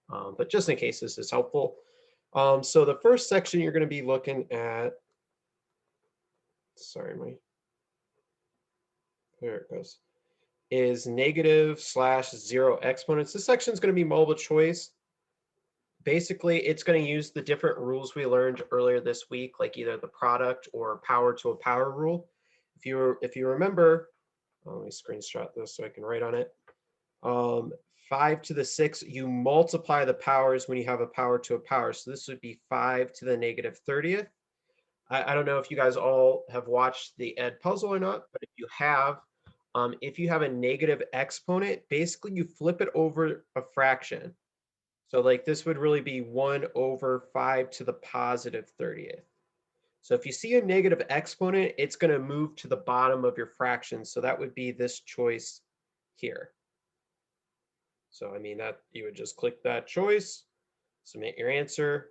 but just in case this is helpful. So the first section you're going to be looking at, sorry, there it goes, is negative/0 exponents. This section is going to be multiple choice. Basically, it's going to use the different rules we learned earlier this week, like either the product or power to a power rule. If you remember, let me screenshot this so I can write on it. 5 to the 6, you multiply the powers when you have a power to a power. So this would be 5 to the negative 30th. I don't know if you guys all have watched the Ed puzzle or not, but if you have a negative exponent, basically you flip it over a fraction. So like this would really be 1 over 5 to the positive 30th. So if you see a negative exponent, it's going to move to the bottom of your fraction. So that would be this choice here. So I mean that you would just click that choice, submit your answer,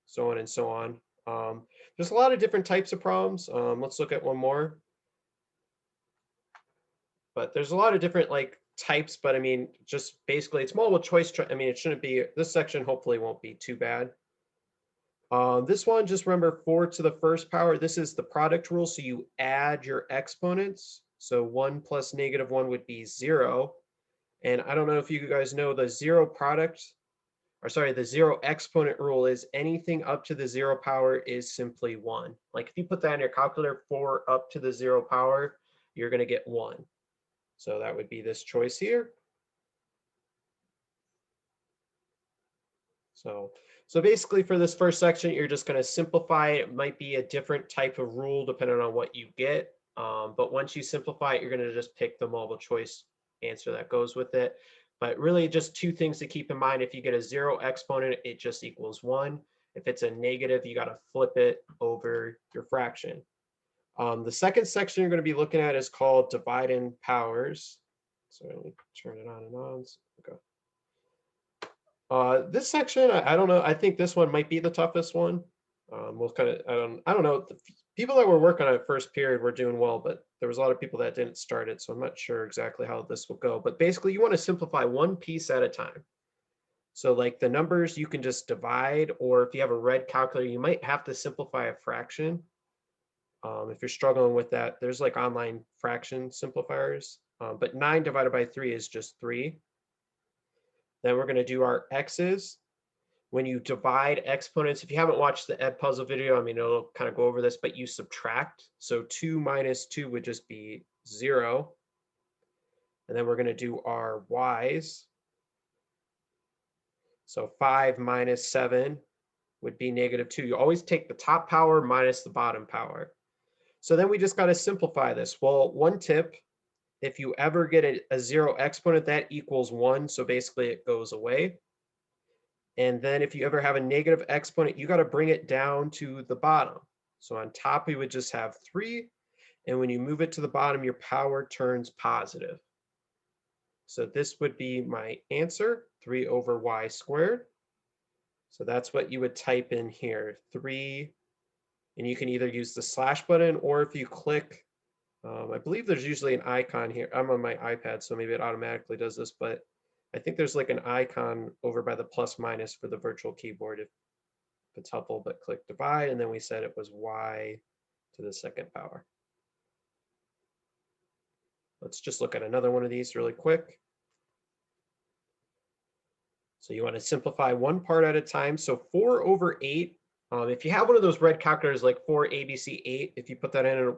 so on and so on. There's a lot of different types of problems. Let's look at one more. But there's a lot of different like types, but I mean, just basically it's multiple choice. I mean, it shouldn't be, this section hopefully won't be too bad. This one, just remember 4 to the first power. This is the product rule. So you add your exponents. So 1 plus negative 1 would be 0. And I don't know if you guys know the zero product, or sorry, the zero exponent rule is anything up to the 0 power is simply 1. Like if you put that in your calculator, 4 up to the 0 power, you're going to get 1. So that would be this choice here. So basically for this first section, you're just going to simplify it. It might be a different type of rule depending on what you get. But once you simplify it, you're going to just pick the multiple choice answer that goes with it. But really just two things to keep in mind. If you get a 0 exponent, it just equals 1. If it's a negative, you got to flip it over your fraction. The second section you're going to be looking at is called dividing powers. So let me turn it on and on. Okay. This section, I don't know. I think this one might be the toughest one. We'll kind of, I don't know. The people that were working on it first period were doing well, but there was a lot of people that didn't start it, so I'm not sure exactly how this will go. But basically, you want to simplify one piece at a time. So like the numbers, you can just divide, or if you have a red calculator, you might have to simplify a fraction. If you're struggling with that, there's like online fraction simplifiers. But 9 divided by 3 is just 3. Then we're going to do our x's. When you divide exponents, if you haven't watched the Ed puzzle video, I mean, it'll kind of go over this, but you subtract. So 2 minus 2 would just be 0. And then we're going to do our y's. So 5 minus 7 would be negative 2. You always take the top power minus the bottom power. So then we just got to simplify this. Well, one tip, if you ever get a 0 exponent, that equals 1. So basically it goes away. And then if you ever have a negative exponent, you got to bring it down to the bottom. So on top, we would just have 3. And when you move it to the bottom, your power turns positive. So this would be my answer, 3 over y squared. So that's what you would type in here, 3. And you can either use the slash button, or if you click, I believe there's usually an icon here. I'm on my iPad, so maybe it automatically does this, but I think there's like an icon over by the plus minus for the virtual keyboard if it's helpful, but click divide, and then we said it was y to the second power. Let's just look at another one of these really quick. So you want to simplify one part at a time. So 4 over 8, if you have one of those red calculators like 4 ABC 8, if you put that in,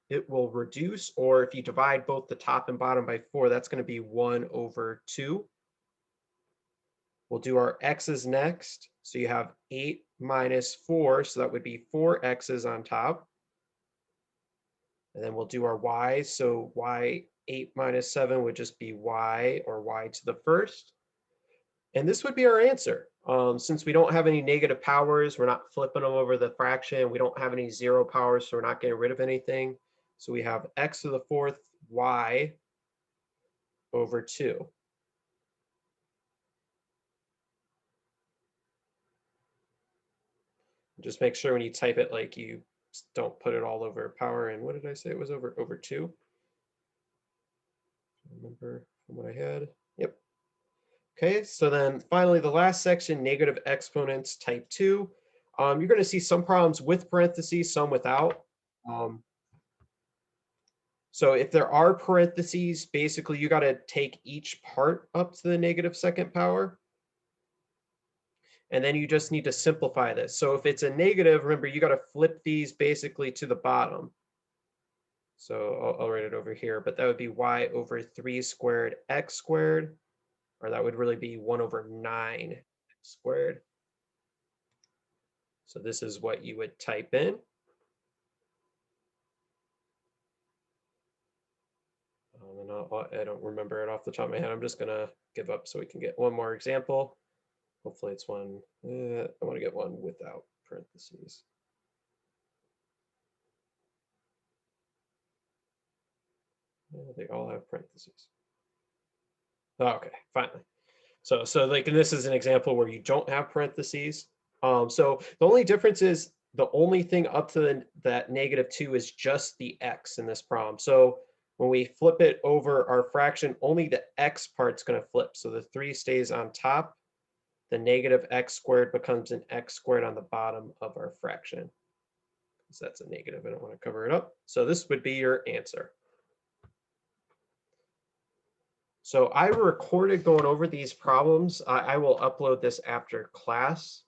it will reduce, or if you divide both the top and bottom by 4, that's going to be 1 over 2. We'll do our x's next. So you have 8 minus 4, so that would be 4 x's on top. And then we'll do our y's. So y 8 minus 7 would just be y, or y to the first. And this would be our answer. Since we don't have any negative powers, we're not flipping them over the fraction. We don't have any 0 powers, so we're not getting rid of anything. So we have x to the 4th y over 2. Just make sure when you type it, like, you don't put it all over power. And what did I say it was over 2? Remember from what I had? Yep. Okay, so then finally the last section, negative exponents type 2. You're going to see some problems with parentheses, some without. Um, so if there are parentheses, basically you got to take each part up to the negative second power. And then you just need to simplify this. So if it's a negative, remember you got to flip these basically to the bottom. So I'll write it over here, but that would be y over 3 squared x squared, or that would really be 1 over 9 x squared. So this is what you would type in. And I don't remember it off the top of my head. I'm just going to give up so we can get one more example. Hopefully it's one, I want to get one without parentheses. They all have parentheses. Okay, finally. So like, and this is an example where you don't have parentheses. So the only difference is the only thing up to that -2 is just the x in this problem. So when we flip it over our fraction, only the x part's going to flip. So the 3 stays on top. The negative x squared becomes an x squared on the bottom of our fraction. So that's a negative. I don't want to cover it up. So this would be your answer. So I recorded going over these problems. I will upload this after class.